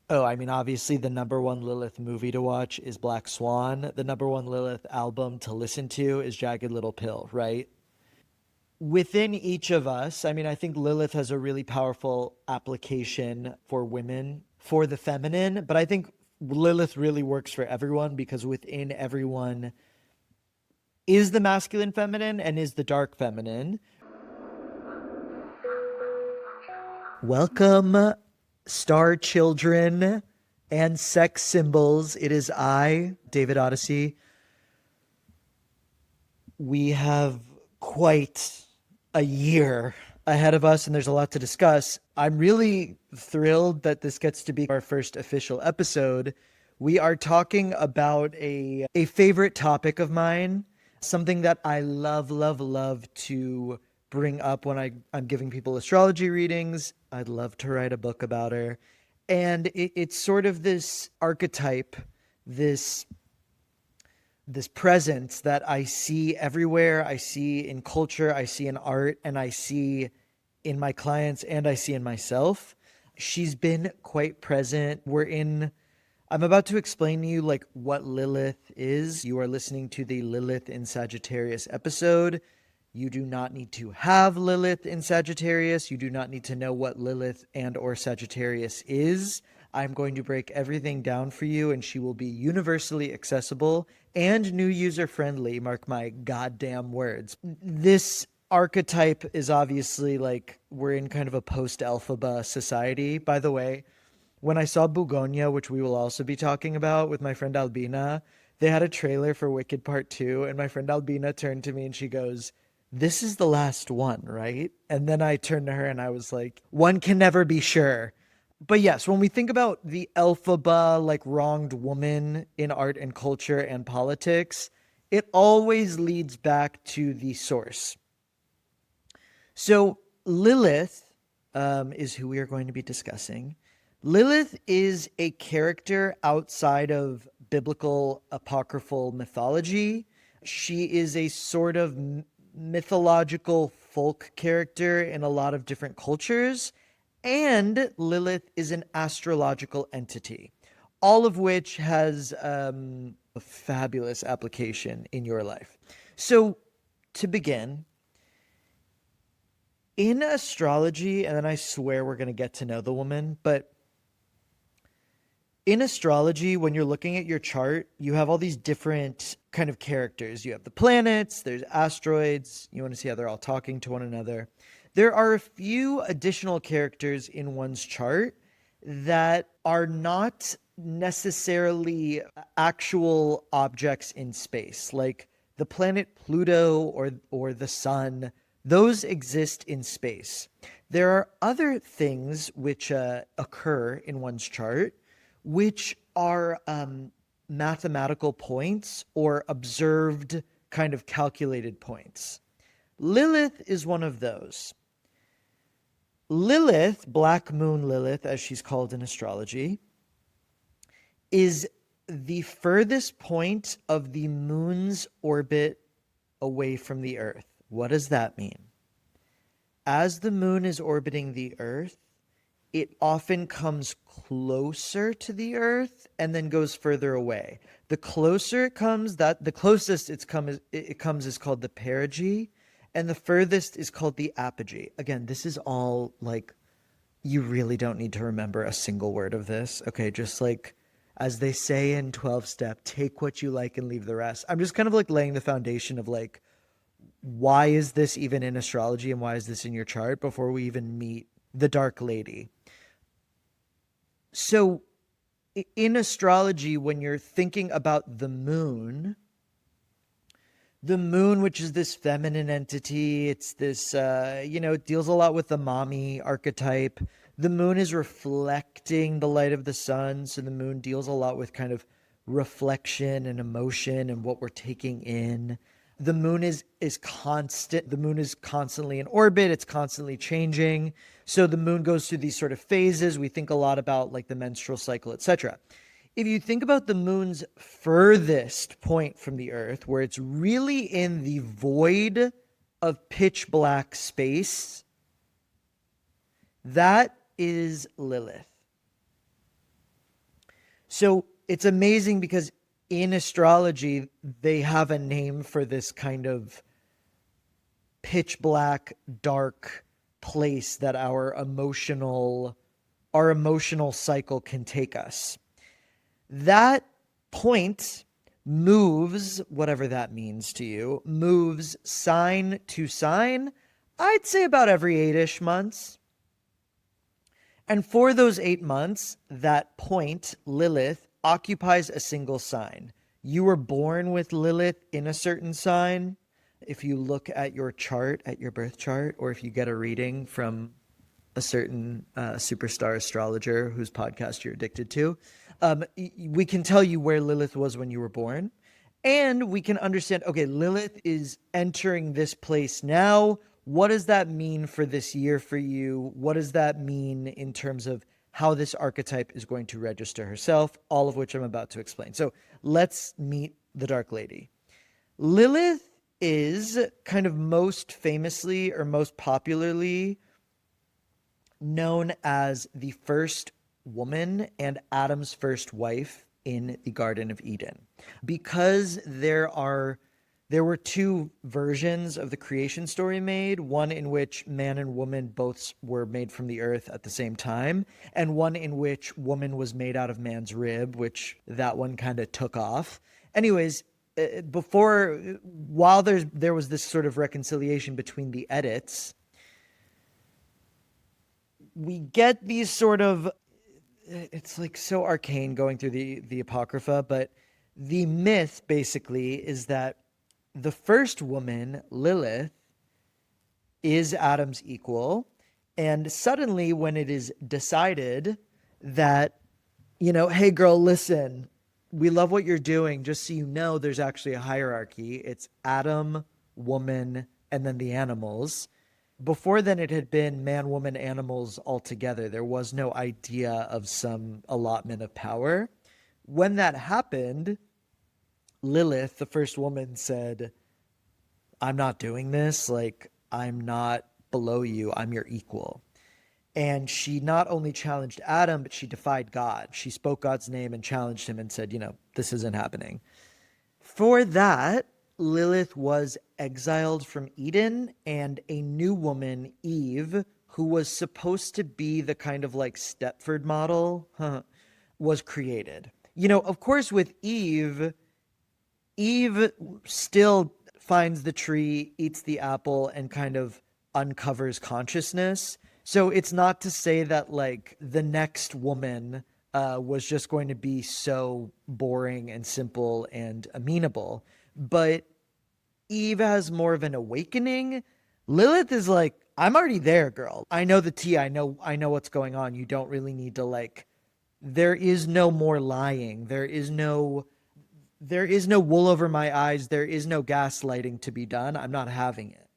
Oh, I mean, obviously, the number one Lilith movie to watch is Black Swan. The number one Lilith album to listen to is Jagged Little Pill, right? Within each of us, I mean, I think Lilith has a really powerful application for women, for the feminine, but I think Lilith really works for everyone because within everyone is the masculine feminine and is the dark feminine. Welcome, star children and sex symbols. It is I, David Odyssey. We have quite a year ahead of us, and there's a lot to discuss. I'm really thrilled that this gets to be our first official episode. We are talking about a favorite topic of mine, something that I love to bring up when I'm giving people astrology readings. I'd love to write a book about her. And it's sort of this archetype, this presence that I see everywhere. I see in culture, I see in art, and I see in my clients, and I see in myself. She's been quite present. I'm about to explain to you like what Lilith is. You are listening to the Lilith in Sagittarius episode. You do not need to have Lilith in Sagittarius. You do not need to know what Lilith and or Sagittarius is. I'm going to break everything down for you, and she will be universally accessible and new user friendly. Mark my goddamn words. This archetype is obviously like we're in kind of a post-alphaba society. By the way, when I saw Bugonia, which we will also be talking about with my friend Albina, they had a trailer for Wicked Part 2, and my friend Albina turned to me and she goes, "This is the last one, right?" And then I turned to her and I was like, one can never be sure. But yes, when we think about the Elphaba, like wronged woman in art and culture and politics, it always leads back to the source. So Lilith is who we are going to be discussing. Lilith is a character outside of biblical apocryphal mythology. She is a sort of mythological folk character in a lot of different cultures. And Lilith is an astrological entity, all of which has a fabulous application in your life. So, to begin, in astrology, and then I swear we're going to get to know the woman, but in astrology, when you're looking at your chart, you have all these different kind of characters. You have the planets, there's asteroids. You want to see how they're all talking to one another. There are a few additional characters in one's chart that are not necessarily actual objects in space, like the planet Pluto or the sun. Those exist in space. There are other things which occur in one's chart which are mathematical points or observed kind of calculated points. Lilith is one of those. Lilith, Black Moon Lilith, as she's called in astrology, is the furthest point of the moon's orbit away from the Earth. What does that mean? As the moon is orbiting the Earth, it often comes closer to the Earth and then goes further away. The closer it comes, the closest it comes is called the perigee, and the furthest is called the apogee. Again, this is all like, you really don't need to remember a single word of this. Okay, just like as they say in 12 step, take what you like and leave the rest. I'm just kind of like laying the foundation of like, why is this even in astrology and why is this in your chart before we even meet the Dark Lady. So in astrology, when you're thinking about the moon, which is this feminine entity, it's this, it deals a lot with the mommy archetype. The moon is reflecting the light of the sun. So the moon deals a lot with kind of reflection and emotion and what we're taking in. The moon is constant. The moon is constantly in orbit. It's constantly changing. So the moon goes through these sort of phases. We think a lot about like the menstrual cycle, etc. If you think about the moon's furthest point from the Earth, where it's really in the void of pitch black space, that is Lilith. So it's amazing because in astrology, they have a name for this kind of pitch black, dark place that our emotional cycle can take us. That point moves, whatever that means to you, moves sign to sign, I'd say about every 8-ish months. And for those 8 months, that point, Lilith, occupies a single sign. You were born with Lilith in a certain sign. If you look at your chart, at your birth chart, or if you get a reading from a certain superstar astrologer whose podcast you're addicted to, we can tell you where Lilith was when you were born. And we can understand, okay, Lilith is entering this place now. What does that mean for this year for you? What does that mean in terms of how this archetype is going to register herself? All of which I'm about to explain. So let's meet the Dark Lady. Lilith is kind of most famously or most popularly known as the first woman and Adam's first wife in the Garden of Eden, because there were two versions of the creation story made, one in which man and woman both were made from the earth at the same time, and one in which woman was made out of man's rib, which that one kind of took off. Anyways, while there was this sort of reconciliation between the edits, we get these sort of, it's like so arcane going through the Apocrypha, but the myth basically is that the first woman, Lilith, is Adam's equal. And suddenly when it is decided that, hey girl, listen, we love what you're doing. Just so you know, there's actually a hierarchy. It's Adam, woman, and then the animals. Before then, it had been man, woman, animals all together. There was no idea of some allotment of power. When that happened, Lilith, the first woman, said, I'm not doing this. Like, I'm not below you. I'm your equal. And she not only challenged Adam, but she defied God. She spoke God's name and challenged him and said, this isn't happening. For that, Lilith was exiled from Eden, and a new woman, Eve, who was supposed to be the kind of like Stepford model, was created. Of course, with Eve still finds the tree, eats the apple, and kind of uncovers consciousness. So it's not to say that like the next woman was just going to be so boring and simple and amenable. But Eve has more of an awakening. Lilith is like, I'm already there, girl. I know the tea. I know what's going on. You don't really need to there is no more lying. There is no wool over my eyes. There is no gaslighting to be done. I'm not having it.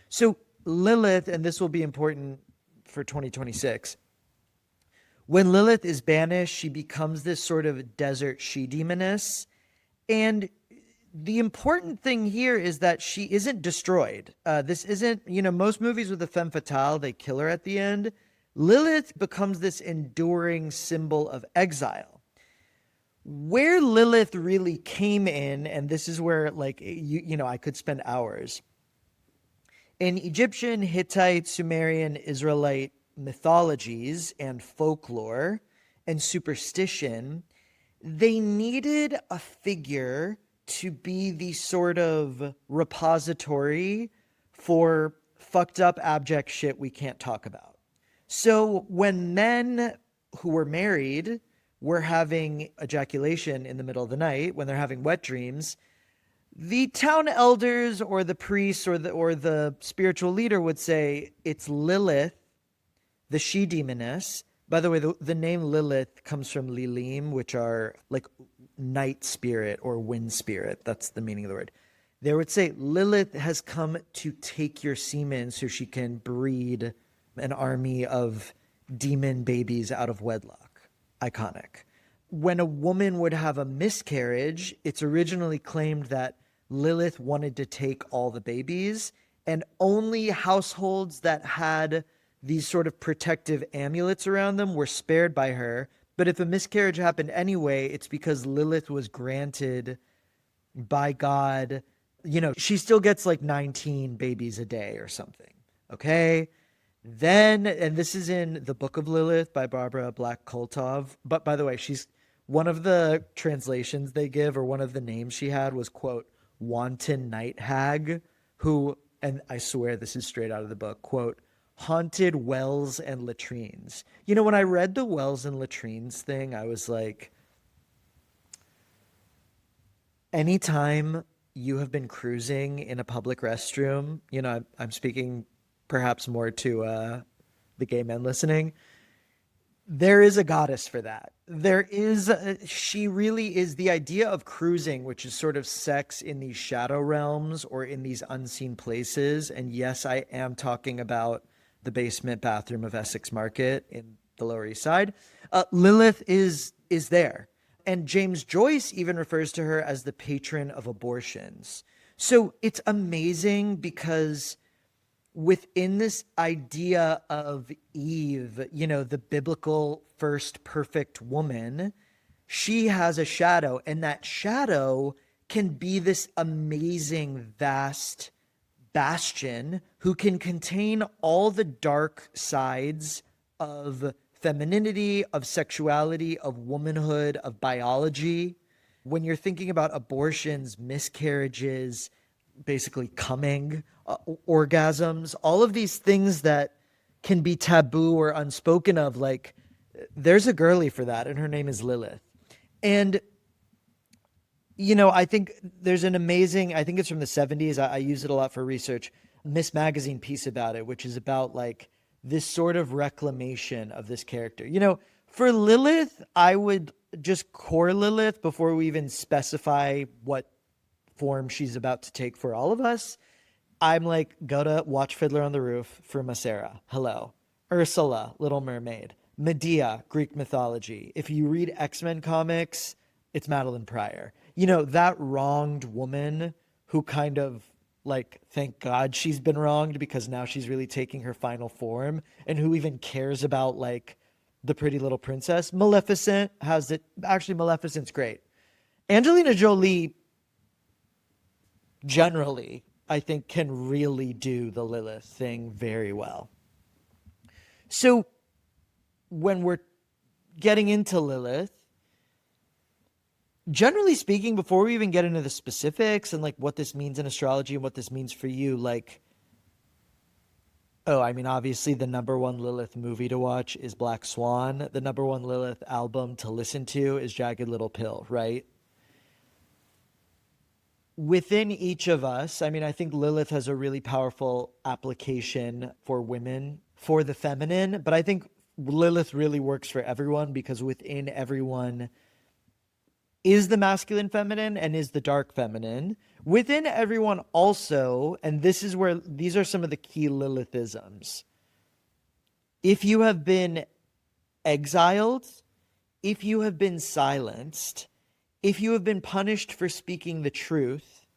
So Lilith, and this will be important for 2026, when Lilith is banished, she becomes this sort of desert she-demoness. And the important thing here is that she isn't destroyed. This isn't, most movies with a femme fatale, they kill her at the end. Lilith becomes this enduring symbol of exile. Where Lilith really came in, and this is where I could spend hours. In Egyptian, Hittite, Sumerian, Israelite mythologies and folklore and superstition, they needed a figure to be the sort of repository for fucked up abject shit we can't talk about. So when men who were married were having ejaculation in the middle of the night, when they're having wet dreams, the town elders or the priests or the spiritual leader would say, it's Lilith, the she-demoness. By the way, the name Lilith comes from Lilim, which are like night spirit or wind spirit. That's the meaning of the word. They would say, Lilith has come to take your semen so she can breed an army of demon babies out of wedlock. Iconic. When a woman would have a miscarriage, it's originally claimed that Lilith wanted to take all the babies, and only households that had these sort of protective amulets around them were spared by her, But if a miscarriage happened anyway, it's because Lilith was granted by God. You know, she still gets like 19 babies a day or something. Okay. Then, and this is in the Book of Lilith by Barbara Black-Koltov. But by the way, she's one of the translations they give, or one of the names she had was, quote, wanton night hag, who, and I swear this is straight out of the book, quote, haunted wells and latrines. You know, when I read the wells and latrines thing, I was like, anytime you have been cruising in a public restroom, you know, I'm speaking perhaps more to the gay men listening, there is a goddess for that. She really is the idea of cruising, which is sort of sex in these shadow realms or in these unseen places. And yes, I am talking about the basement bathroom of Essex Market in the Lower East Side. Lilith is there. And James Joyce even refers to her as the patron of abortions. So it's amazing because within this idea of Eve, you know, the biblical first perfect woman, she has a shadow, and that shadow can be this amazing, vast bastion who can contain all the dark sides of femininity, of sexuality, of womanhood, of biology. When you're thinking about abortions, miscarriages, basically coming, orgasms, all of these things that can be taboo or unspoken of, like, there's a girly for that, and her name is Lilith. And, you know, I think there's an amazing, I think it's from the 70s, I use it a lot for research, Miss Magazine piece about it, which is about like this sort of reclamation of this character. You know, for Lilith, I would just core Lilith before we even specify what form she's about to take for all of us. I'm like, go to Watch Fiddler on the Roof for Masera. Hello. Ursula, Little Mermaid. Medea, Greek mythology. If you read X-Men comics, it's Madeline Pryor. You know, that wronged woman who kind of, like, thank God she's been wronged because now she's really taking her final form, and who even cares about, like, the pretty little princess. Maleficent has it. Actually, Maleficent's great. Angelina Jolie, generally, I think, can really do the Lilith thing very well. So when we're getting into Lilith, generally speaking, before we even get into the specifics and like what this means in astrology and what this means for you, like, oh, I mean, obviously the number one Lilith movie to watch is Black Swan. The number one Lilith album to listen to is Jagged Little Pill, right? Within each of us, I mean, I think Lilith has a really powerful application for women, for the feminine, but I think Lilith really works for everyone because within everyone is the masculine feminine and is the dark feminine. Within everyone also, and this is where these are some of the key Lilithisms. If you have been exiled, if you have been silenced, if you have been punished for speaking the truth,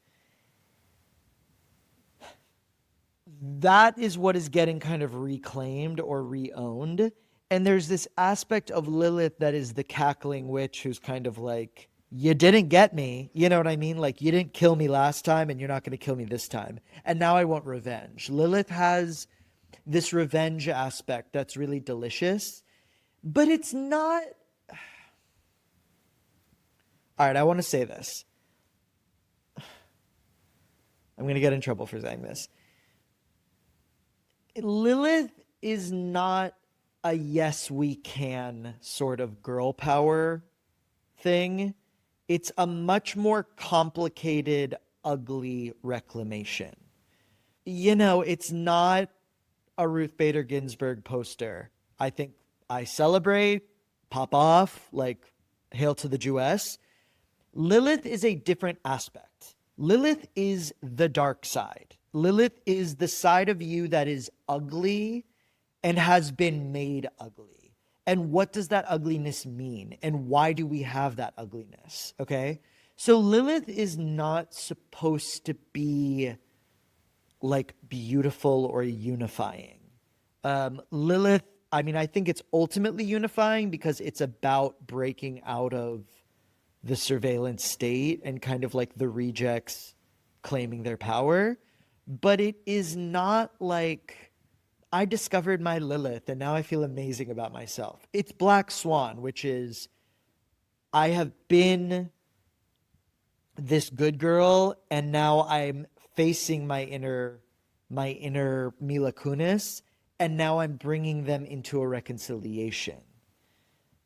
that is what is getting kind of reclaimed or re-owned. And there's this aspect of Lilith that is the cackling witch who's kind of like, you didn't get me. You know what I mean? Like, you didn't kill me last time and you're not going to kill me this time. And now I want revenge. Lilith has this revenge aspect that's really delicious, but it's not. All right, I want to say this. I'm going to get in trouble for saying this. Lilith is not a yes, we can sort of girl power thing. It's a much more complicated, ugly reclamation. You know, it's not a Ruth Bader Ginsburg poster. I think I celebrate, pop off, like, hail to the Jewess. Lilith is a different aspect. Lilith is the dark side. Lilith is the side of you that is ugly and has been made ugly. And what does that ugliness mean? And why do we have that ugliness? Okay? So Lilith is not supposed to be like beautiful or unifying. Lilith I mean, I think it's ultimately unifying because it's about breaking out of the surveillance state and kind of like the rejects claiming their power. But it is not like I discovered my Lilith and now I feel amazing about myself. It's Black Swan, which is I have been this good girl and now I'm facing my inner Mila Kunis, and now I'm bringing them into a reconciliation.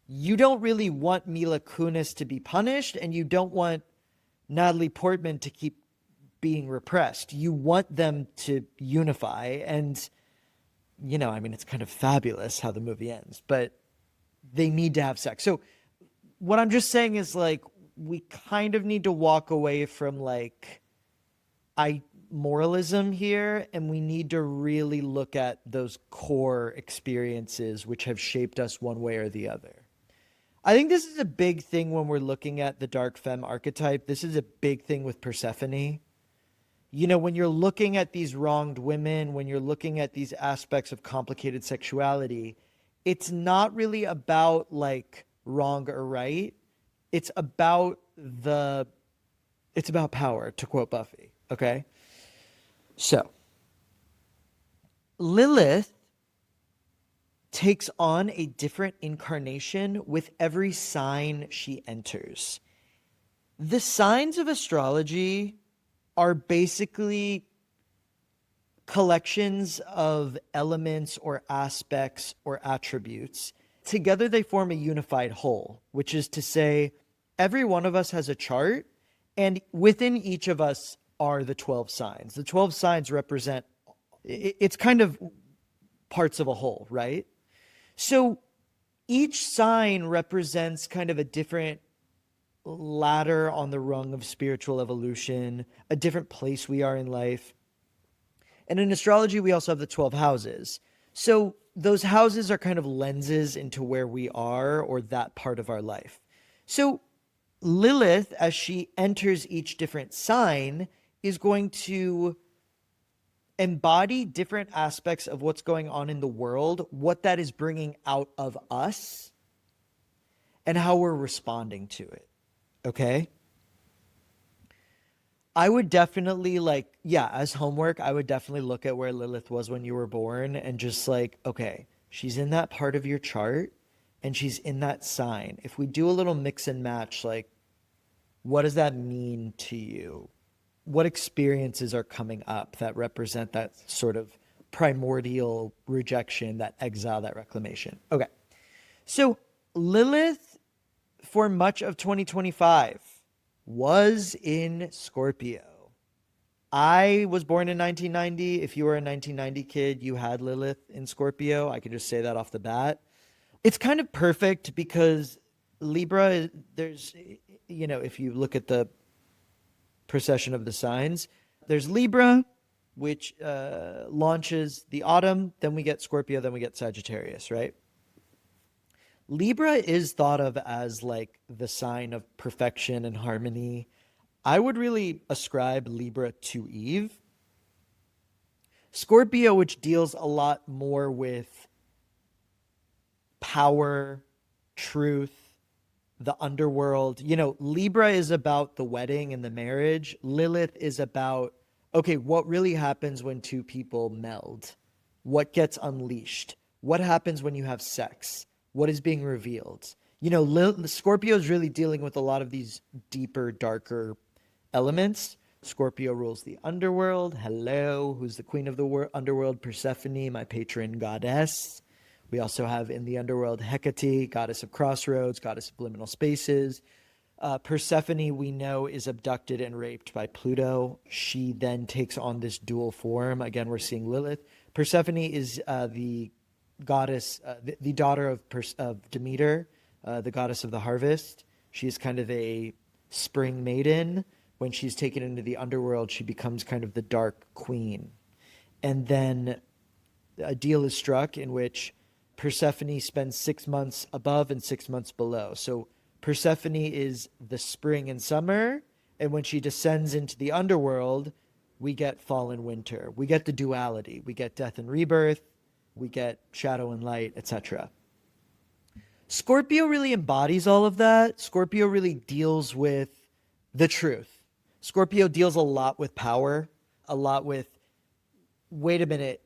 You don't really want Mila Kunis to be punished, and you don't want Natalie Portman to keep being repressed. You want them to unify, and I mean, it's kind of fabulous how the movie ends, but they need to have sex. So what I'm just saying is like we kind of need to walk away from like moralism here, and we need to really look at those core experiences which have shaped us one way or the other. I think this is a big thing when we're looking at the dark femme archetype. This is a big thing with Persephone. When you're looking at these wronged women, when you're looking at these aspects of complicated sexuality, it's not really about like wrong or right. It's about power, to quote Buffy. Okay. So, Lilith takes on a different incarnation with every sign she enters. The signs of astrology are basically collections of elements or aspects or attributes. Together, they form a unified whole, which is to say, every one of us has a chart, and within each of us are the 12 signs. The 12 signs represent, it's kind of parts of a whole, right? So each sign represents kind of a different ladder on the rung of spiritual evolution, a different place we are in life. And in astrology, we also have the 12 houses. So those houses are kind of lenses into where we are or that part of our life. So Lilith, as she enters each different sign, is going to embody different aspects of what's going on in the world, what that is bringing out of us, and how we're responding to it. Okay? I would definitely as homework, I would definitely look at where Lilith was when you were born and just like, okay, she's in that part of your chart and she's in that sign. If we do a little mix and match, like, what does that mean to you? What experiences are coming up that represent that sort of primordial rejection, that exile, that reclamation? Okay. So Lilith, for much of 2025, was in Scorpio. I was born in 1990. If you were a 1990 kid, you had Lilith in Scorpio. I can just say that off the bat. It's kind of perfect because Libra, if you look at the procession of the signs, there's Libra, which launches the autumn, then we get Scorpio, then we get Sagittarius, right? Libra is thought of as like the sign of perfection and harmony. I would really ascribe Libra to Eve. Scorpio, which deals a lot more with power, truth, the underworld. Libra is about the wedding and the marriage. Lilith is about, okay, what really happens when two people meld? What gets unleashed? What happens when you have sex? What is being revealed? Scorpio is really dealing with a lot of these deeper, darker elements. Scorpio rules the underworld. Hello, who's the queen of the underworld? Persephone, my patron goddess. We also have in the underworld Hecate, goddess of crossroads, goddess of liminal spaces. Persephone, we know, is abducted and raped by Pluto. She then takes on this dual form. Again, we're seeing Lilith. Persephone is the goddess, the daughter of Demeter, the goddess of the harvest. She's kind of a spring maiden. When she's taken into the underworld, she becomes kind of the dark queen. And then a deal is struck in which Persephone spends 6 months above and 6 months below. So Persephone is the spring and summer, and when she descends into the underworld, we get fall and winter. We get the duality. We get death and rebirth. we get shadow and light, etc. Scorpio really embodies all of that. Scorpio really deals with the truth. Scorpio deals a lot with power, a lot with, wait a minute,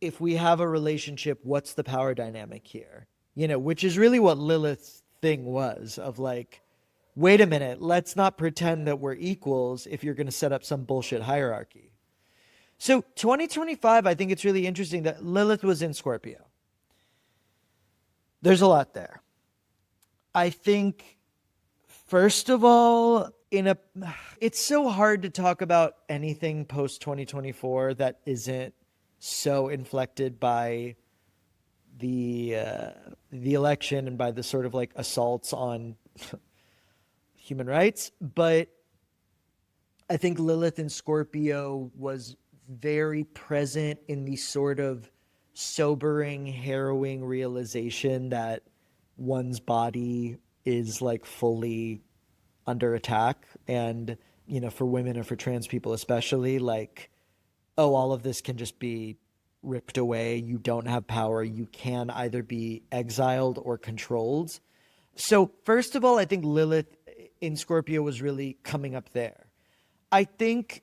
if we have a relationship, what's the power dynamic here? You know, which is really what Lilith's thing was, of like, wait a minute, let's not pretend that we're equals if you're going to set up some bullshit hierarchy. So 2025, I think it's really interesting that Lilith was in Scorpio. There's a lot there. I think, first of all, it's so hard to talk about anything post 2024 that isn't so inflected by the election and by the sort of like assaults on human rights. But I think Lilith in Scorpio was very present in the sort of sobering, harrowing realization that one's body is like fully under attack. And, you know, for women and for trans people especially, like, oh, all of this can just be ripped away. You don't have power. You can either be exiled or controlled. So first of all, I think Lilith in Scorpio was really coming up there. I think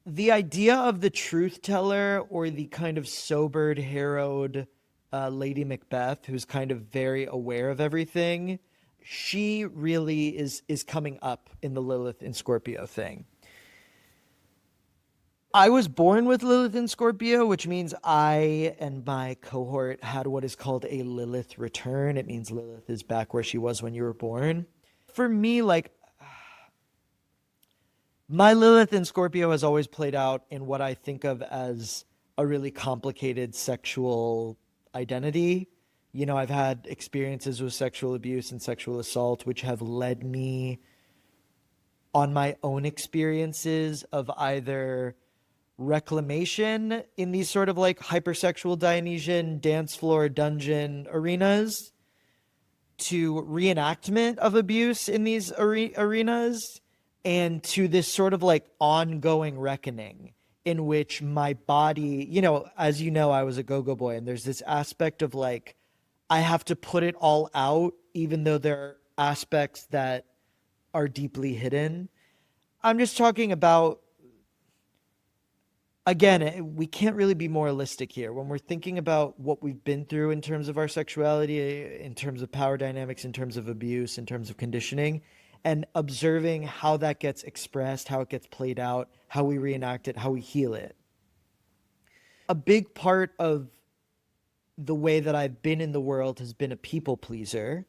the idea of the truth teller, or the kind of sobered, harrowed Lady Macbeth, who's kind of very aware of everything, she really is coming up in the Lilith in Scorpio thing. I was born with Lilith in Scorpio, which means I and my cohort had what is called a Lilith return. It means Lilith is back where she was when you were born. For me, like, my Lilith in Scorpio has always played out in what I think of as a really complicated sexual identity. You know, I've had experiences with sexual abuse and sexual assault, which have led me on my own experiences of either reclamation in these sort of like hypersexual Dionysian dance floor dungeon arenas, to reenactment of abuse in these arenas, and to this sort of like ongoing reckoning in which my body, you know, as you know, I was a go-go boy, and there's this aspect of like, I have to put it all out, even though there are aspects that are deeply hidden. I'm just talking about, again, we can't really be moralistic here. When we're thinking about what we've been through in terms of our sexuality, in terms of power dynamics, in terms of abuse, in terms of conditioning, and observing how that gets expressed, how it gets played out, how we reenact it, how we heal it. A big part of the way that I've been in the world has been a people pleaser,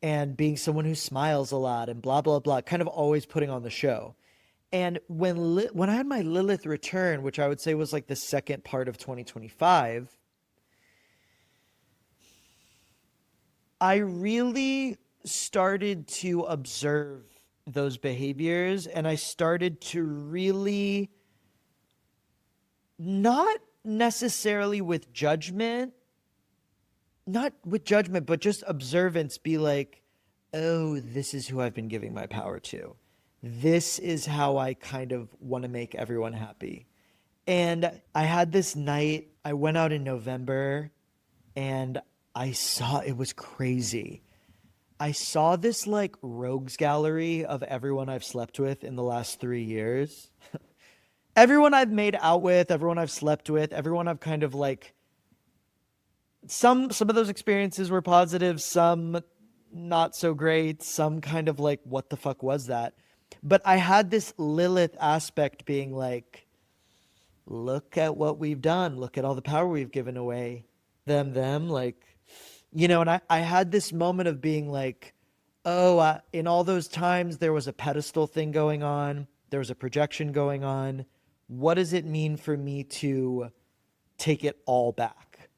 and being someone who smiles a lot and blah, blah, blah, kind of always putting on the show. And when I had my Lilith return, which I would say was like the second part of 2025, I really started to observe those behaviors, and I started to really, not necessarily with judgment, but just observance, be like, oh, this is who I've been giving my power to. This is how I kind of want to make everyone happy. And I had this night, I went out in November, and I saw, it was crazy. I saw this like rogues gallery of everyone I've slept with in the last 3 years. Everyone I've made out with, everyone I've slept with, everyone I've kind of like, some of those experiences were positive, some not so great, some kind of like, what the fuck was that? But I had this Lilith aspect being like, look at what we've done. Look at all the power we've given away. Them, like, you know, and I had this moment of being like, oh, in all those times, there was a pedestal thing going on. There was a projection going on. What does it mean for me to take it all back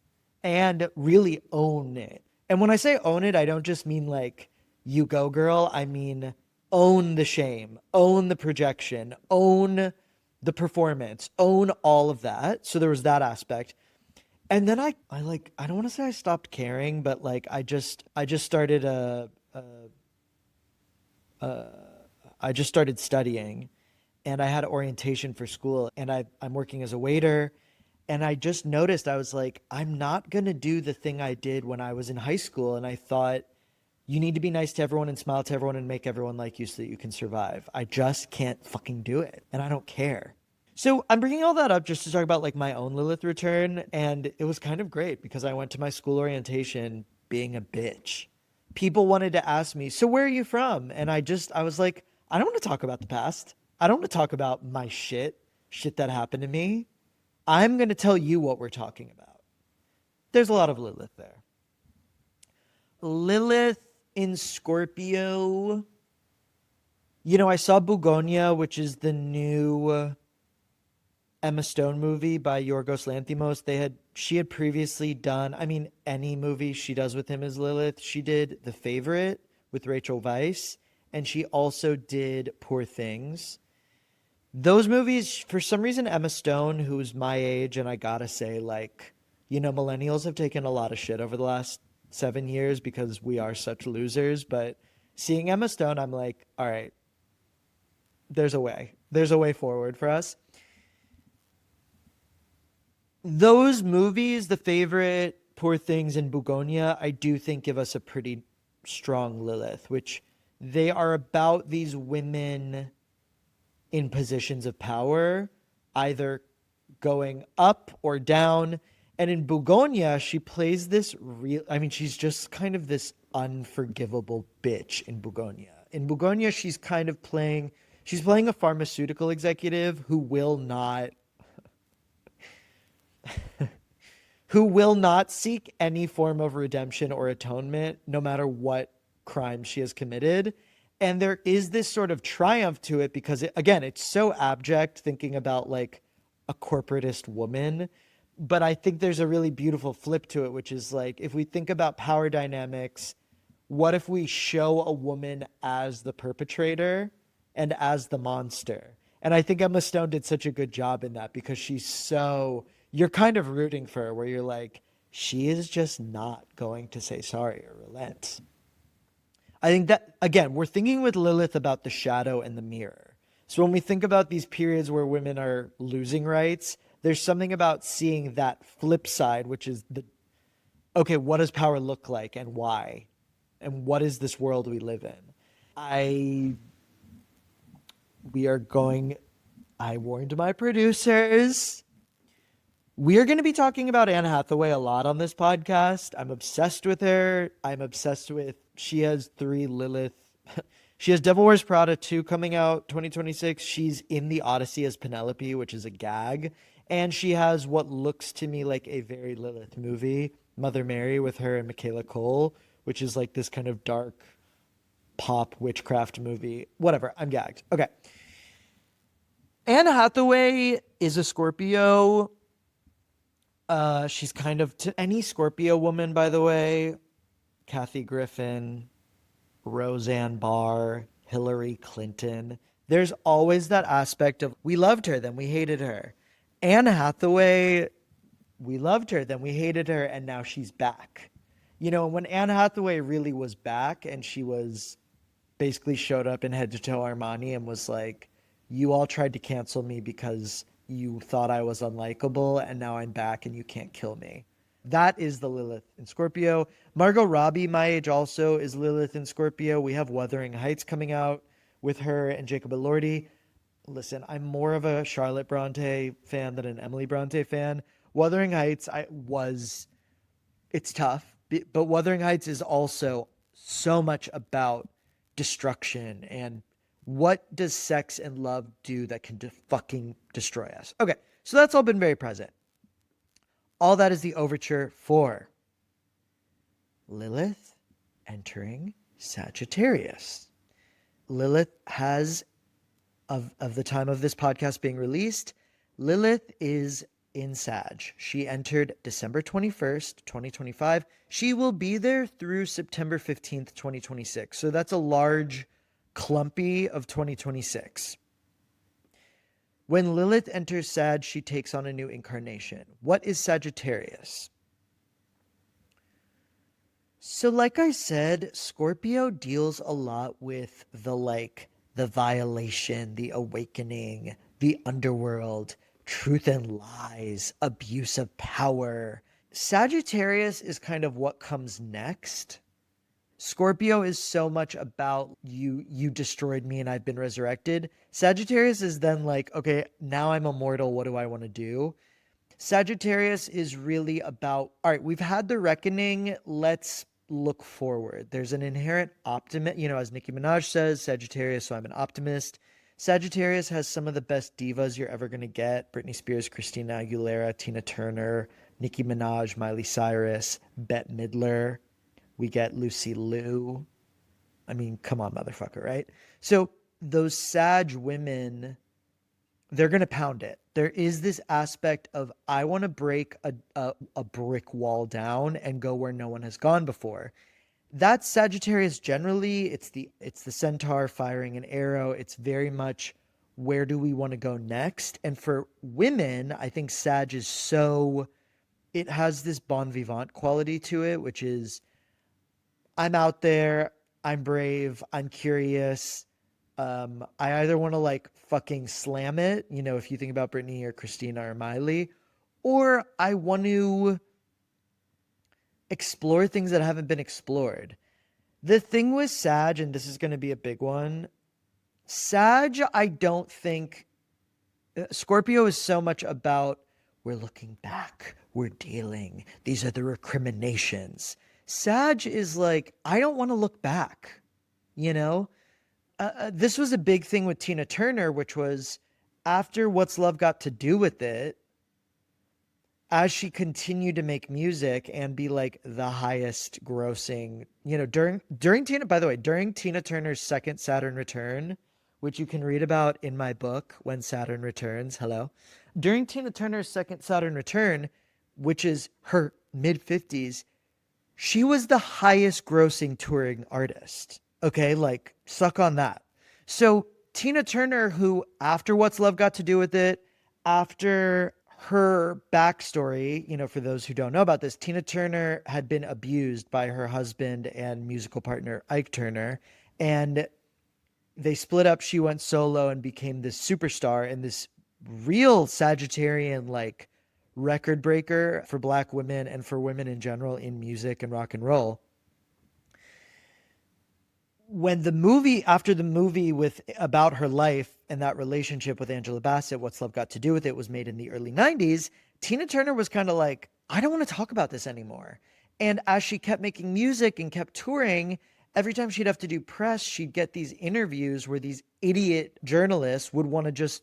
and really own it? And when I say own it, I don't just mean like, you go, girl. I mean, own the shame, own the projection, own the performance, own all of that. So there was that aspect. And then I don't want to say I stopped caring, but like I just started I just started studying, and I had orientation for school, and I'm working as a waiter, And I just noticed, I was like, I'm not going to do the thing I did when I was in high school. And I thought, you need to be nice to everyone and smile to everyone and make everyone like you so that you can survive. I just can't fucking do it. And I don't care. So I'm bringing all that up just to talk about like my own Lilith return. And it was kind of great because I went to my school orientation being a bitch. People wanted to ask me, so where are you from? And I was like, I don't want to talk about the past. I don't want to talk about my shit that happened to me. I'm going to tell you what we're talking about. There's a lot of Lilith there. Lilith in Scorpio. You know, I saw Bugonia, which is the new Emma Stone movie by Yorgos Lanthimos. She had previously done, I mean, any movie she does with him is Lilith. She did The Favorite with Rachel Weisz, and she also did Poor Things. Those movies, for some reason, Emma Stone, who's my age, and I gotta say, like, you know, millennials have taken a lot of shit over the last 7 years because we are such losers. But seeing Emma Stone, I'm like, all right, there's a way. There's a way forward for us. Those movies, The Favorite, Poor Things, and Bugonia, I do think give us a pretty strong Lilith, which they are about these women in positions of power, either going up or down. And in Bugonia, she plays this she's just kind of this unforgivable bitch in Bugonia. In Bugonia, she's playing a pharmaceutical executive who will not seek any form of redemption or atonement, no matter what crime she has committed. And there is this sort of triumph to it because, it's so abject thinking about like a corporatist woman. But I think there's a really beautiful flip to it, which is like, if we think about power dynamics, what if we show a woman as the perpetrator and as the monster? And I think Emma Stone did such a good job in that because you're kind of rooting for her, where you're like, she is just not going to say sorry or relent. I think that, again, we're thinking with Lilith about the shadow and the mirror. So when we think about these periods where women are losing rights, there's something about seeing that flip side, which is what does power look like and why? And what is this world we live in? I warned my producers. We are going to be talking about Anne Hathaway a lot on this podcast. I'm obsessed with her. She has 3 Lilith. She has Devil Wears Prada 2 coming out 2026. She's in the Odyssey as Penelope, which is a gag. And she has what looks to me like a very Lilith movie, Mother Mary, with her and Michaela Cole, which is like this kind of dark pop witchcraft movie. Whatever, I'm gagged. Okay. Anne Hathaway is a Scorpio. She's kind of, to any Scorpio woman, by the way, Kathy Griffin, Roseanne Barr, Hillary Clinton. There's always that aspect of, we loved her, then we hated her. Anne Hathaway, we loved her, then we hated her, and now she's back. You know, when Anne Hathaway really was back and she was basically showed up in head to toe Armani and was like, you all tried to cancel me because you thought I was unlikable, and now I'm back and you can't kill me. That is the Lilith in Scorpio. Margot Robbie, my age, also is Lilith in Scorpio. We have Wuthering Heights coming out with her and Jacob Elordi. Listen, I'm more of a Charlotte Bronte fan than an Emily Bronte fan. Wuthering Heights, it's tough, but Wuthering Heights is also so much about destruction and what does sex and love do that can fucking destroy us. Okay, so that's all been very present. All that is the overture for Lilith entering Sagittarius. Lilith has, of the time of this podcast being released, Lilith is in Sag. She entered December 21st, 2025. She will be there through September 15th, 2026. So that's a large clumpy of 2026. When Lilith enters Sag, she takes on a new incarnation. What is Sagittarius? So like I said, Scorpio deals a lot with the violation, the awakening, the underworld, truth and lies, abuse of power. Sagittarius is kind of what comes next. Scorpio is so much about you destroyed me and I've been resurrected. Sagittarius is then like, okay, now I'm immortal. What do I want to do? Sagittarius is really about, all right, we've had the reckoning. Let's look forward. There's an inherent optimism, as Nicki Minaj says, Sagittarius, so I'm an optimist. Sagittarius has some of the best divas you're ever going to get. Britney Spears, Christina Aguilera, Tina Turner, Nicki Minaj, Miley Cyrus, Bette Midler. We get Lucy Liu. I mean, come on, motherfucker, right? So those Sag women, they're going to pound it. There is this aspect of, I want to break a brick wall down and go where no one has gone before. That's Sagittarius generally. It's the centaur firing an arrow. It's very much, where do we want to go next? And for women, I think Sag is so, it has this bon vivant quality to it, which is, I'm out there, I'm brave, I'm curious. I either want to like fucking slam it, if you think about Britney or Christina or Miley, or I want to explore things that haven't been explored. The thing with Sag, and this is going to be a big one, Sag, I don't think, Scorpio is so much about, we're looking back, we're dealing, these are the recriminations. Sag is like, I don't want to look back, This was a big thing with Tina Turner, which was after What's Love Got to Do with It, as she continued to make music and be like the highest grossing, during Tina Turner's second Saturn return, which you can read about in my book, When Saturn Returns, during Tina Turner's second Saturn return, which is her mid-50s, she was the highest grossing touring artist. Okay, like, suck on that. So Tina Turner, who after What's Love Got to Do with It, after her backstory, for those who don't know about this, Tina Turner had been abused by her husband and musical partner, Ike Turner, and they split up. She went solo and became this superstar and this real Sagittarian, like, record breaker for Black women and for women in general in music and rock and roll. When after the movie about her life and that relationship with Angela Bassett, What's Love Got to Do with It, was made in the early 90s, Tina Turner was kind of like, I don't want to talk about this anymore. And as she kept making music and kept touring, every time she'd have to do press, she'd get these interviews where these idiot journalists would want to just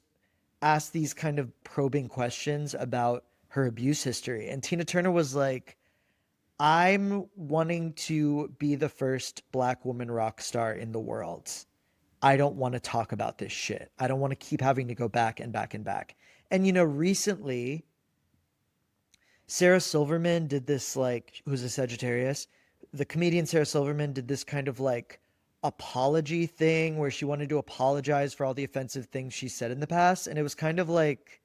ask these kind of probing questions about her abuse history. And Tina Turner was like, I'm wanting to be the first Black woman rock star in the world. I don't want to talk about this shit. I don't want to keep having to go back and back and back. And, recently, Sarah Silverman did this, like, who's a Sagittarius, the comedian Sarah Silverman did this kind of like apology thing where she wanted to apologize for all the offensive things she said in the past. And it was kind of like,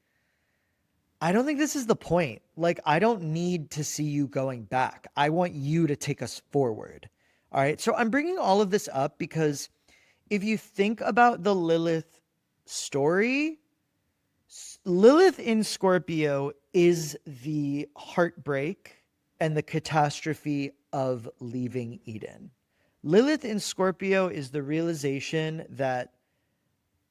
I don't think this is the point. Like, I don't need to see you going back. I want you to take us forward. All right. So I'm bringing all of this up because if you think about the Lilith story, Lilith in Scorpio is the heartbreak and the catastrophe of leaving Eden. Lilith in Scorpio is the realization that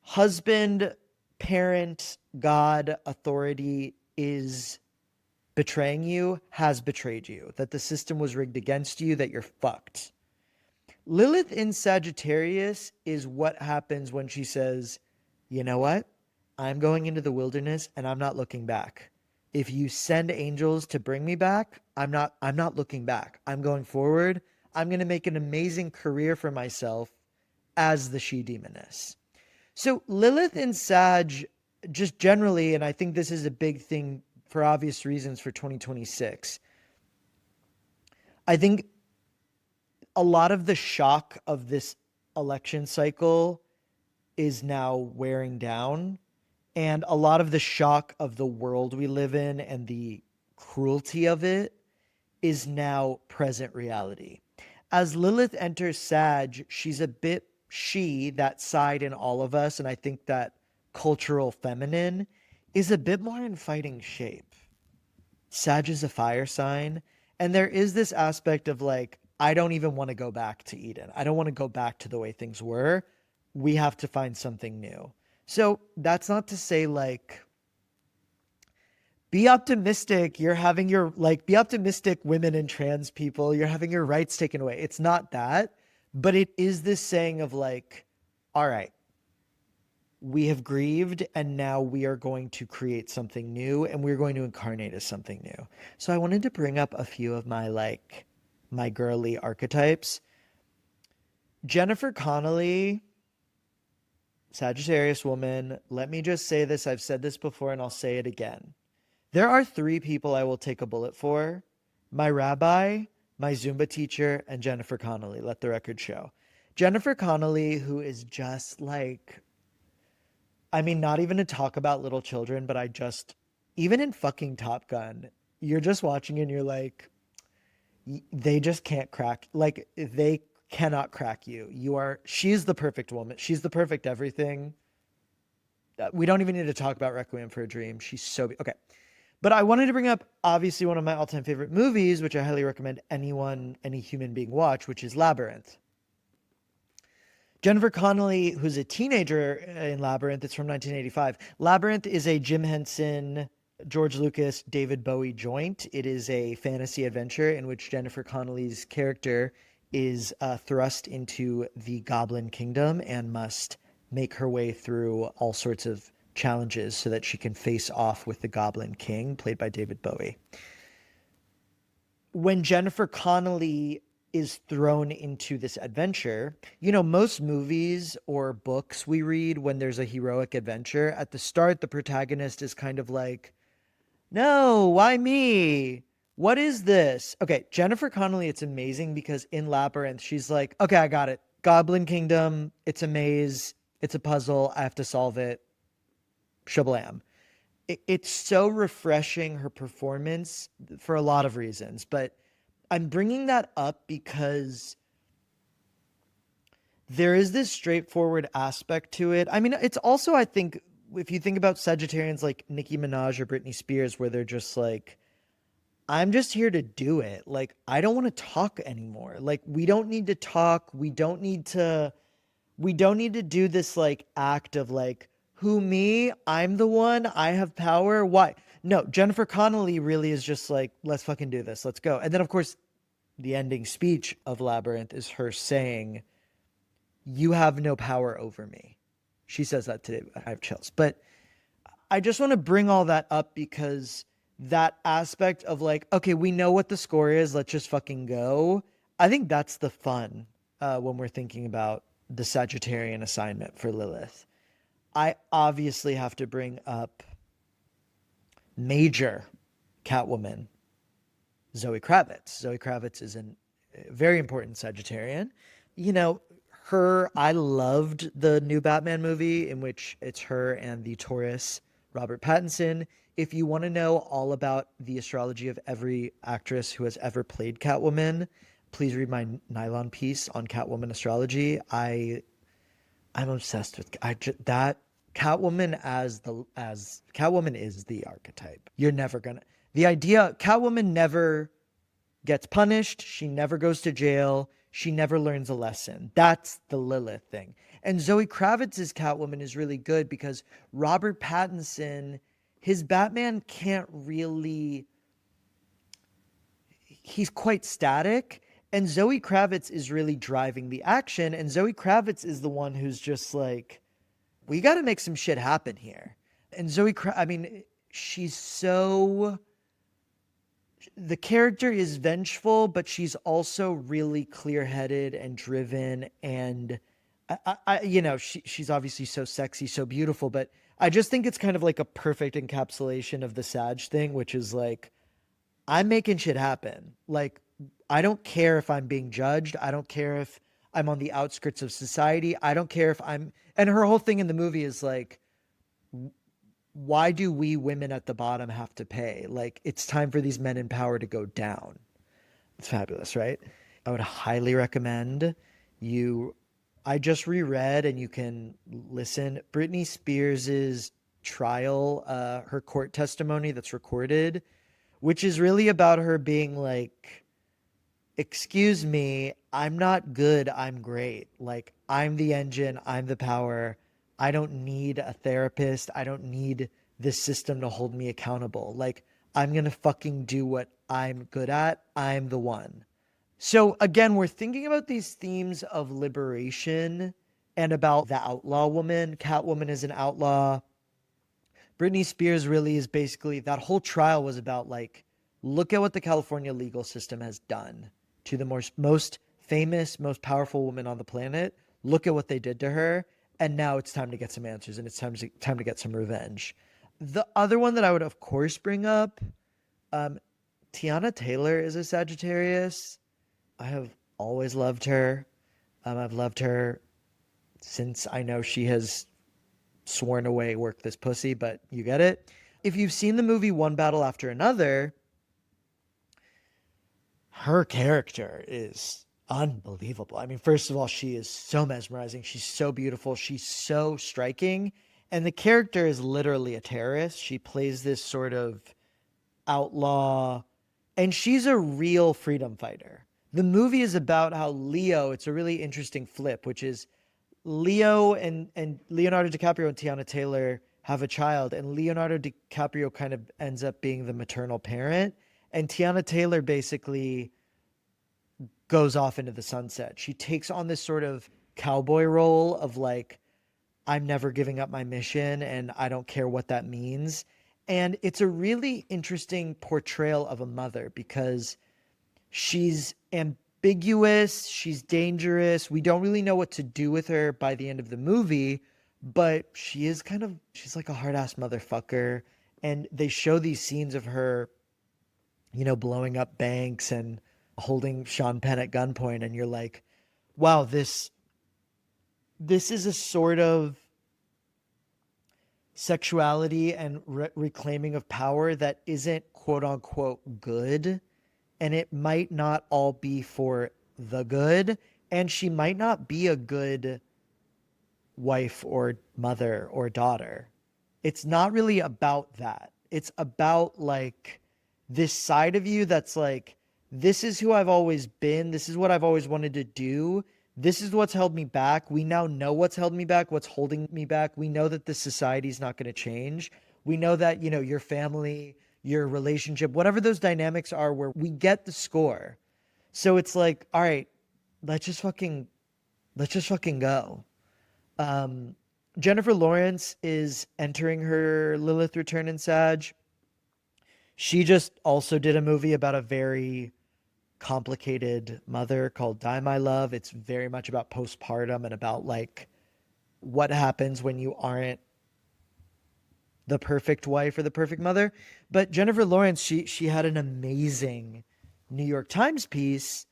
husband, parent, God, authority is betraying you, has betrayed you, that the system was rigged against you, that you're fucked. Lilith in Sagittarius is what happens when she says, you know what? I'm going into the wilderness and I'm not looking back. If you send angels to bring me back, I'm not looking back. I'm going forward. I'm going to make an amazing career for myself as the she-demoness. So Lilith in Sag, just generally, and I think this is a big thing for obvious reasons for 2026, I think a lot of the shock of this election cycle is now wearing down. And a lot of the shock of the world we live in and the cruelty of it is now present reality. As Lilith enters Sag, she's a bit that side in all of us, and I think that cultural feminine is a bit more in fighting shape. Sag is a fire sign, and there is this aspect of like, I don't even want to go back to Eden. I don't want to go back to the way things were. We have to find something new. So that's not to say like, be optimistic. You're having your, like, be optimistic, women and trans people. You're having your rights taken away. It's not that, but it is this saying of like, all right, we have grieved and now we are going to create something new and we're going to incarnate as something new. So I wanted to bring up a few of my like my girly archetypes. Jennifer Connelly, Sagittarius woman. Let me just say this. I've said this before and I'll say it again. There are 3 people I will take a bullet for: my rabbi, my Zumba teacher, and Jennifer Connelly. Let the record show. Jennifer Connelly, who is just like, I mean, not even to talk about little children, but even in fucking Top Gun, you're just watching and you're like, they just can't crack, like, they cannot crack you. She's the perfect woman. She's the perfect everything. We don't even need to talk about Requiem for a Dream. She's so, okay. But I wanted to bring up, obviously, one of my all-time favorite movies, which I highly recommend any human being watch, which is Labyrinth. Jennifer Connelly, who's a teenager in Labyrinth, it's from 1985. Labyrinth is a Jim Henson, George Lucas, David Bowie joint. It is a fantasy adventure in which Jennifer Connelly's character is thrust into the Goblin Kingdom and must make her way through all sorts of challenges so that she can face off with the Goblin King, played by David Bowie. When Jennifer Connelly is thrown into this adventure, you know, most movies or books we read when there's a heroic adventure, at the start, the protagonist is kind of like, no, why me? What is this? Okay, Jennifer Connelly, it's amazing because in Labyrinth, she's like, okay, I got it. Goblin Kingdom, it's a maze, it's a puzzle, I have to solve it. Shablam. It's so refreshing, her performance, for a lot of reasons, but I'm bringing that up because there is this straightforward aspect to it. I mean, it's also, I think, if you think about Sagittarians like Nicki Minaj or Britney Spears, where they're just like, I'm just here to do it. Like, I don't want to talk anymore. Like, we don't need to talk. We don't need to do this like act of like, who, me? I'm the one. I have power. Why? No, Jennifer Connelly really is just like, let's fucking do this. Let's go. And then, of course, the ending speech of Labyrinth is her saying, you have no power over me. She says that today. I have chills. But I just want to bring all that up because that aspect of like, okay, we know what the score is. Let's just fucking go. I think that's the fun when we're thinking about the Sagittarian assignment for Lilith. I obviously have to bring up major Catwoman, Zoë Kravitz. Zoë Kravitz is a very important Sagittarian. You know, I loved the new Batman movie in which it's her and the Taurus Robert Pattinson. If you want to know all about the astrology of every actress who has ever played Catwoman, please read my nylon piece on Catwoman astrology. I'm obsessed with that. Catwoman Catwoman is the archetype. The idea, Catwoman never gets punished. She never goes to jail. She never learns a lesson. That's the Lilith thing. And Zoe Kravitz's Catwoman is really good because Robert Pattinson, his Batman can't really, he's quite static. And Zoe Kravitz is really driving the action. And Zoe Kravitz is the one who's just like, we got to make some shit happen here. And she's so, the character is vengeful, but she's also really clear-headed and driven. And she's obviously so sexy, so beautiful, but I just think it's kind of like a perfect encapsulation of the Sag thing, which is like, I'm making shit happen. Like, I don't care if I'm being judged. I don't care if I'm on the outskirts of society. I don't care if and her whole thing in the movie is like, why do we women at the bottom have to pay? Like, it's time for these men in power to go down. It's fabulous, right? I would highly recommend I just reread, and you can listen, Britney Spears's trial, her court testimony that's recorded, which is really about her being like, excuse me, I'm not good, I'm great. Like, I'm the engine, I'm the power. I don't need a therapist. I don't need this system to hold me accountable. Like, I'm gonna fucking do what I'm good at. I'm the one. So again, we're thinking about these themes of liberation and about the outlaw woman. Catwoman is an outlaw. Britney Spears really is basically, that whole trial was about like, look at what the California legal system has done to the most famous, most powerful woman on the planet. Look at what they did to her. And now it's time to get some answers and it's time to get some revenge. The other one that I would, of course, bring up, um, Tiana Taylor is a Sagittarius. I have always loved her. I've loved her since I know she has sworn away work this pussy, but you get it. If you've seen the movie One Battle After Another, her character is unbelievable. I mean, first of all, she is so mesmerizing. She's so beautiful. She's so striking. And the character is literally a terrorist. She plays this sort of outlaw, and she's a real freedom fighter. The movie is about how Leo, it's a really interesting flip, which is Leo and Leonardo DiCaprio and Tiana Taylor have a child, and Leonardo DiCaprio kind of ends up being the maternal parent, and Tiana Taylor basically goes off into the sunset. She takes on this sort of cowboy role of like, I'm never giving up my mission and I don't care what that means. And it's a really interesting portrayal of a mother because she's ambiguous, she's dangerous. We don't really know what to do with her by the end of the movie, but she's like a hard ass motherfucker. And they show these scenes of her, blowing up banks and holding Sean Penn at gunpoint. And you're like, wow, this is a sort of sexuality and reclaiming of power that isn't quote unquote good. And it might not all be for the good. And she might not be a good wife or mother or daughter. It's not really about that. It's about like this side of you that's like, this is who I've always been. This is what I've always wanted to do. This is what's held me back. We now know what's held me back, what's holding me back. We know that this society is not going to change. We know that, your family, your relationship, whatever those dynamics are, where we get the score. So it's like, all right, let's just fucking go. Jennifer Lawrence is entering her Lilith return in Sag. She just also did a movie about a very complicated mother called Die My Love. It's very much about postpartum and about like what happens when you aren't the perfect wife or the perfect mother. But Jennifer Lawrence, she had an amazing New York Times piece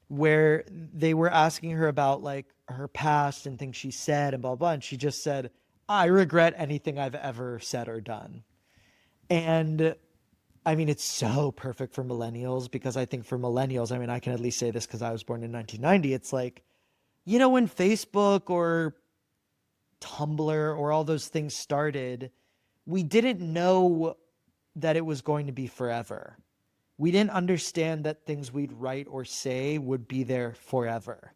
where they were asking her about like her past and things she said and blah blah, and she just said, I regret anything I've ever said or done. And I mean, it's so perfect for millennials because I think for millennials, I mean, I can at least say this because I was born in 1990. It's like, when Facebook or Tumblr or all those things started, we didn't know that it was going to be forever. We didn't understand that things we'd write or say would be there forever.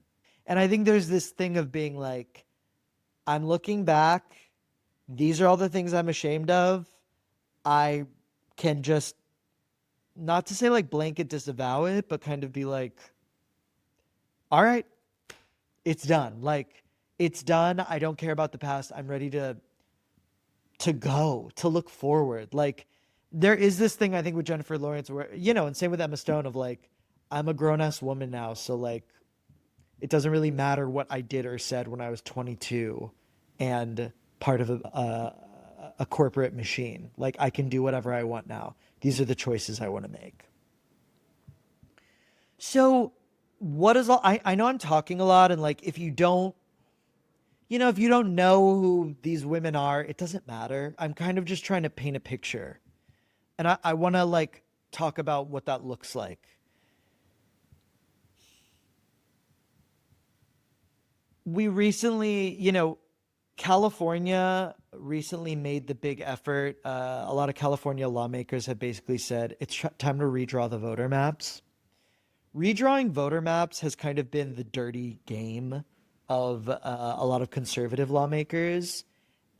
And I think there's this thing of being like, I'm looking back. These are all the things I'm ashamed of. I can just, not to say like blanket disavow it, but kind of be like, all right, it's done. Like, it's done. I don't care about the past. I'm ready to go, to look forward. Like, there is this thing I think with Jennifer Lawrence where, and same with Emma Stone of like, I'm a grown-ass woman now, so like, it doesn't really matter what I did or said when I was 22 and part of a corporate machine. Like, I can do whatever I want now. These are the choices I want to make. So what is all, I know I'm talking a lot, and like, if you don't know who these women are, it doesn't matter. I'm kind of just trying to paint a picture. And I want to like talk about what that looks like. We recently, California recently made the big effort. A lot of California lawmakers have basically said it's time to redraw the voter maps. Redrawing voter maps has kind of been the dirty game of a lot of conservative lawmakers.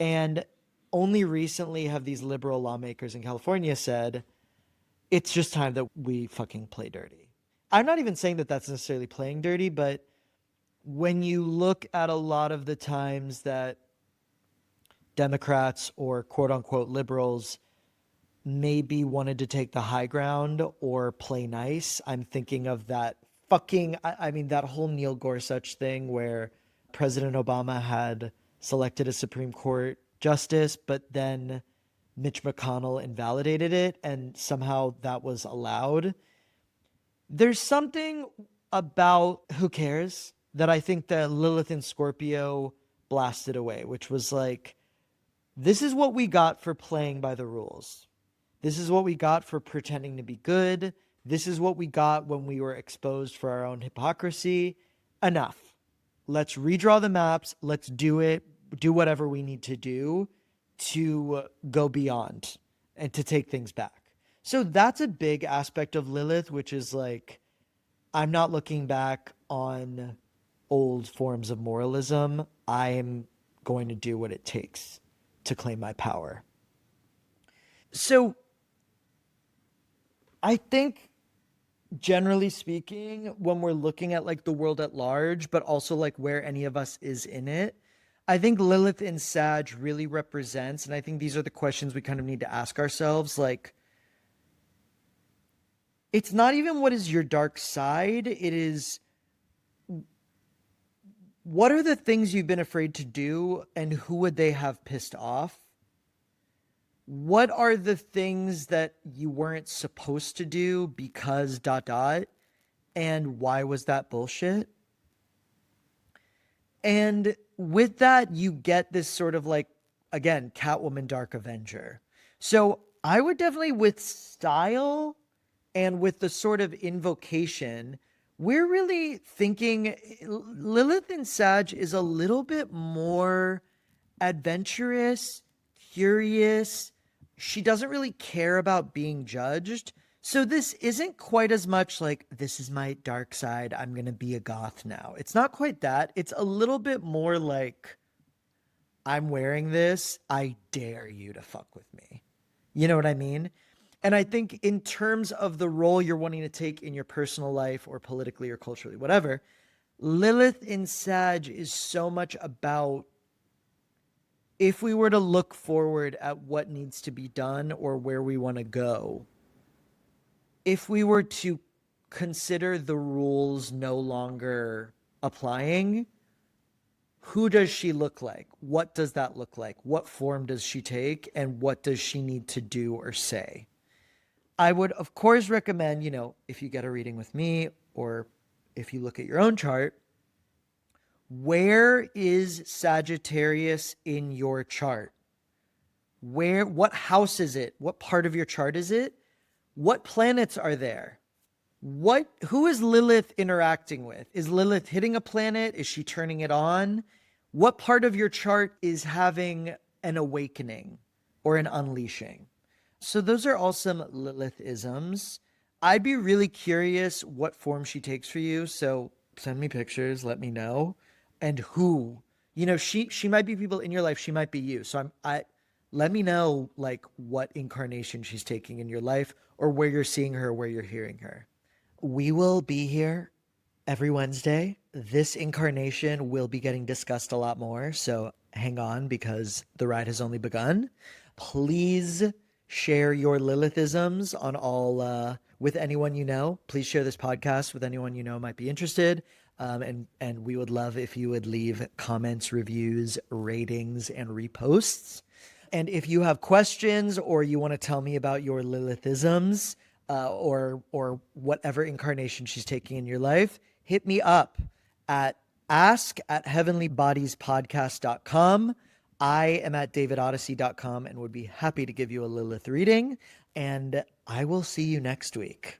And only recently have these liberal lawmakers in California said, it's just time that we fucking play dirty. I'm not even saying that that's necessarily playing dirty, but when you look at a lot of the times that Democrats or quote unquote liberals maybe wanted to take the high ground or play nice, I'm thinking of that I mean, that whole Neil Gorsuch thing where President Obama had selected a Supreme Court justice, but then Mitch McConnell invalidated it and somehow that was allowed. There's something about who cares that I think that Lilith and Scorpio blasted away, which was like, this is what we got for playing by the rules. This is what we got for pretending to be good. This is what we got when we were exposed for our own hypocrisy. Enough. Let's redraw the maps. Let's do it. Do whatever we need to do to go beyond and to take things back. So that's a big aspect of Lilith, which is like, I'm not looking back on old forms of moralism. I'm going to do what it takes to claim my power. So I think generally speaking, when we're looking at like the world at large, but also like where any of us is in it, I think Lilith in Sag really represents, and I think these are the questions we kind of need to ask ourselves. Like, it's not even what is your dark side, it is what are the things you've been afraid to do and who would they have pissed off? What are the things that you weren't supposed to do because ... and why was that bullshit? And with that, you get this sort of like, again, Catwoman Dark Avenger. So I would definitely, with style and with the sort of invocation, we're really thinking Lilith in Sag is a little bit more adventurous, curious. She doesn't really care about being judged. So this isn't quite as much like, this is my dark side, I'm going to be a goth now. It's not quite that. It's a little bit more like, I'm wearing this, I dare you to fuck with me. You know what I mean? And I think in terms of the role you're wanting to take in your personal life or politically or culturally, whatever, Lilith in Sag is so much about, if we were to look forward at what needs to be done or where we want to go, if we were to consider the rules no longer applying, who does she look like? What does that look like? What form does she take? And what does she need to do or say? I would, of course, recommend, if you get a reading with me or if you look at your own chart, where is Sagittarius in your chart? What house is it? What part of your chart is it? What planets are there? Who is Lilith interacting with? Is Lilith hitting a planet? Is she turning it on? What part of your chart is having an awakening or an unleashing? So those are all some Lilith-isms. I'd be really curious what form she takes for you. So send me pictures, let me know. And who, she might be people in your life. She might be you. So let me know like what incarnation she's taking in your life or where you're seeing her, where you're hearing her. We will be here every Wednesday. This incarnation will be getting discussed a lot more. So hang on because the ride has only begun. Please share your Lilithisms on all, with anyone you know. Please share this podcast with anyone you know might be interested. And we would love if you would leave comments, reviews, ratings, and reposts. And if you have questions or you want to tell me about your Lilithisms or whatever incarnation she's taking in your life, hit me up at ask@heavenlybodiespodcast.com. I am at davidodyssey.com and would be happy to give you a Lilith reading. And I will see you next week.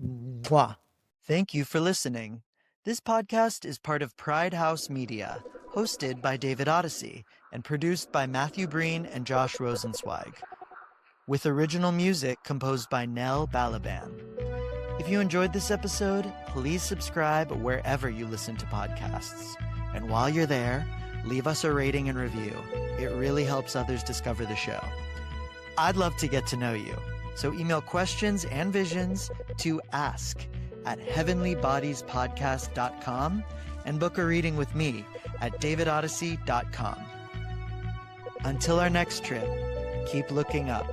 Mwah. Thank you for listening. This podcast is part of Pride House Media. hosted by David Odyssey, and produced by Matthew Breen and Josh Rosenzweig, with original music composed by Nell Balaban. If you enjoyed this episode, please subscribe wherever you listen to podcasts. And while you're there, leave us a rating and review. It really helps others discover the show. I'd love to get to know you, so email questions and visions to ask@heavenlybodiespodcast.com and book a reading with me at davidodyssey.com. Until our next trip, keep looking up.